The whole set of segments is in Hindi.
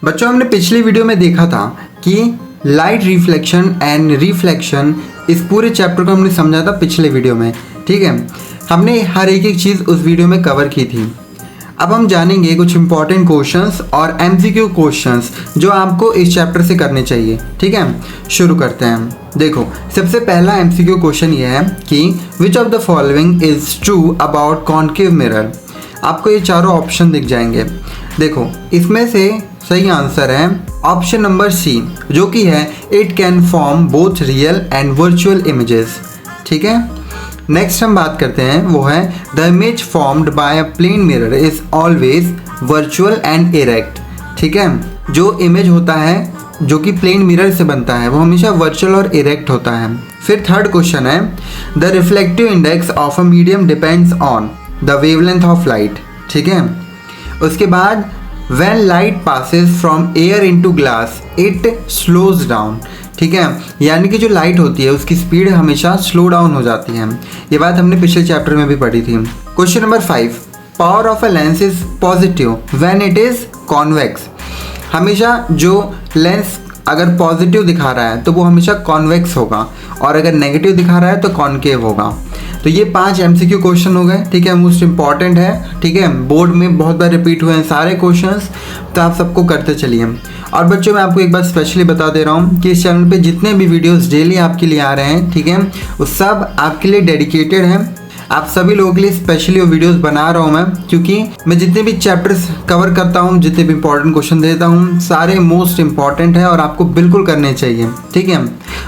बच्चों हमने पिछली वीडियो में देखा था कि लाइट रिफ्लेक्शन एंड रिफ्लेक्शन, इस पूरे चैप्टर को हमने समझा था पिछले वीडियो में। ठीक है, हमने हर एक चीज़ उस वीडियो में कवर की थी। अब हम जानेंगे कुछ इंपॉर्टेंट क्वेश्चंस और एमसीक्यू क्वेश्चंस जो आपको इस चैप्टर से करने चाहिए। ठीक है, शुरू करते हैं। देखो, सबसे पहला एमसीक्यू क्वेश्चन ये है कि which of the following is true about concave mirror. आपको ये चारों ऑप्शन दिख जाएंगे। देखो, इसमें से सही आंसर है ऑप्शन नंबर सी, जो कि है it can form both real and virtual images. ठीक है, नेक्स्ट हम बात करते हैं, वो है the image formed by a plane mirror is always virtual and erect. ठीक है, जो इमेज होता है जो कि प्लेन मिरर से बनता है वो हमेशा वर्चुअल और इरेक्ट होता है। फिर थर्ड क्वेश्चन है the reflective index of a medium depends on the wavelength of light. ठीक है, उसके बाद when light passes from air into glass it slows down। ठीक है, यानी कि जो लाइट होती है उसकी स्पीड हमेशा स्लो डाउन हो जाती है। ये बात हमने पिछले चैप्टर में भी पढ़ी थी। Question number 5, power of a lens is positive when it is convex. हमेशा जो लेंस अगर पॉजिटिव दिखा रहा है तो वो हमेशा कॉन्वेक्स होगा, और अगर नेगेटिव दिखा रहा है तो कॉन्केव होगा। तो ये 5 एमसीक्यू क्वेश्चन हो गए। ठीक है, मोस्ट इंपॉर्टेंट है। ठीक है, बोर्ड में बहुत बार रिपीट हुए हैं सारे क्वेश्चंस, तो आप सबको करते चलिए। और बच्चों, मैं आपको एक बात स्पेशली बता दे रहा हूँ कि इस चैनल पे जितने भी वीडियोस डेली आपके लिए आ रहे हैं, ठीक है, वो सब आपके लिए डेडिकेटेड हैं। आप सभी लोगों के लिए स्पेशली वो वीडियोस बना रहा हूँ मैं, क्योंकि मैं जितने भी चैप्टर्स कवर करता हूँ, जितने भी इंपॉर्टेंट क्वेश्चन देता हूँ, सारे मोस्ट इंपॉर्टेंट है और आपको बिल्कुल करने चाहिए। ठीक है,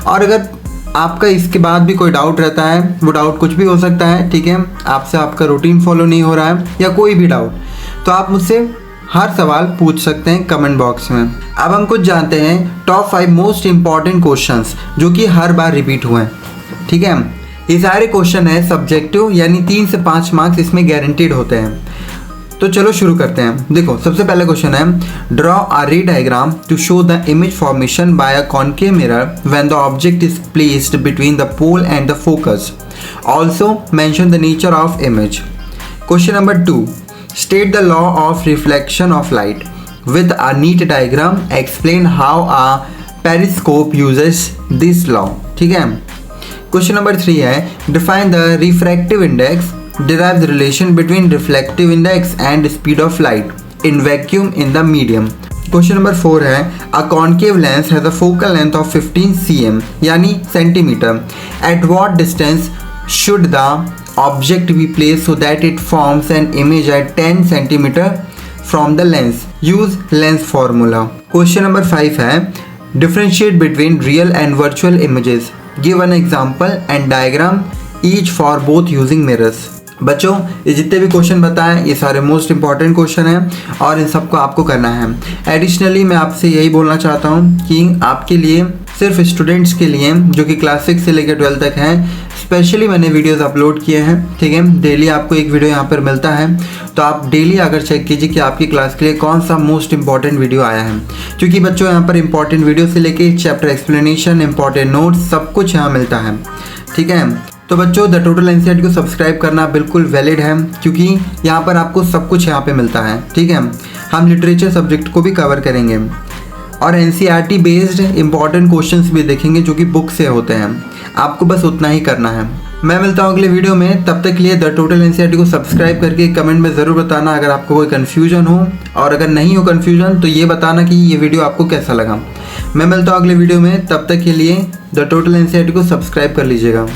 और अगर आपका इसके बाद भी कोई डाउट रहता है, वो डाउट कुछ भी हो सकता है। ठीक है, आपसे आपका रूटीन फॉलो नहीं हो रहा है या कोई भी डाउट, तो आप मुझसे हर सवाल पूछ सकते हैं कमेंट बॉक्स में। अब हम कुछ जानते हैं टॉप 5 मोस्ट इंपॉर्टेंट क्वेश्चंस जो कि हर बार रिपीट हुए हैं। ठीक है, ये सारे क्वेश्चन है सब्जेक्टिव, यानी 3 से 5 मार्क्स इसमें गारंटीड होते हैं। तो चलो शुरू करते हैं। देखो, सबसे पहला क्वेश्चन है draw a ray diagram to show the image formation by a concave mirror when the object is placed between the pole and the focus. Also mention the nature of image. Question number 2, state the law of reflection of light with a neat diagram, explain how a periscope uses this law. ठीक है, क्वेश्चन नंबर 3 है define the refractive index, derive the relation between reflective index and speed of light in vacuum in the medium। Question number 4 है a concave lens has a focal length of 15 cm यानी centimetre. at what distance should the object be placed so that it forms an image at 10 cm from the lens? use lens formula। Question number 5 है differentiate between real and virtual images, give an example and diagram each for both using mirrors। बच्चों, ये जितने भी क्वेश्चन बताएं ये सारे मोस्ट इंपॉर्टेंट क्वेश्चन हैं और इन सबको आपको करना है। एडिशनली मैं आपसे यही बोलना चाहता हूँ कि आपके लिए, सिर्फ स्टूडेंट्स के लिए जो कि क्लास 6 से लेकर 12 तक हैं, स्पेशली मैंने वीडियोस अपलोड किए हैं। ठीक है, डेली आपको एक वीडियो यहाँ पर मिलता है, तो आप डेली आकर चेक कीजिए कि आपकी क्लास के लिए कौन सा मोस्ट इंपॉर्टेंट वीडियो आया है। क्योंकि बच्चों, यहाँ पर इंपॉर्टेंट वीडियो से लेके चैप्टर एक्सप्लेनेशन, इंपॉर्टेंट नोट्स, सब कुछ यहाँ मिलता है। ठीक है, तो बच्चों, द टोटल एनसीईआरटी को सब्सक्राइब करना बिल्कुल वैलिड है, क्योंकि यहाँ पर आपको सब कुछ यहाँ पे मिलता है। ठीक है, हम लिटरेचर सब्जेक्ट को भी कवर करेंगे और एनसीईआरटी बेस्ड इंपॉर्टेंट क्वेश्चंस भी देखेंगे जो कि बुक से होते हैं। आपको बस उतना ही करना है। मैं मिलता हूँ अगले वीडियो में, तब तक के लिए द टोटल एनसीईआरटी को सब्सक्राइब करके कमेंट में ज़रूर बताना अगर आपको कोई कन्फ्यूजन हो, और अगर नहीं हो कन्फ्यूजन तो ये बताना कि ये वीडियो आपको कैसा लगा। मैं मिलता हूँ अगले वीडियो में, तब तक के लिए द टोटल एनसीईआरटी को सब्सक्राइब कर लीजिएगा।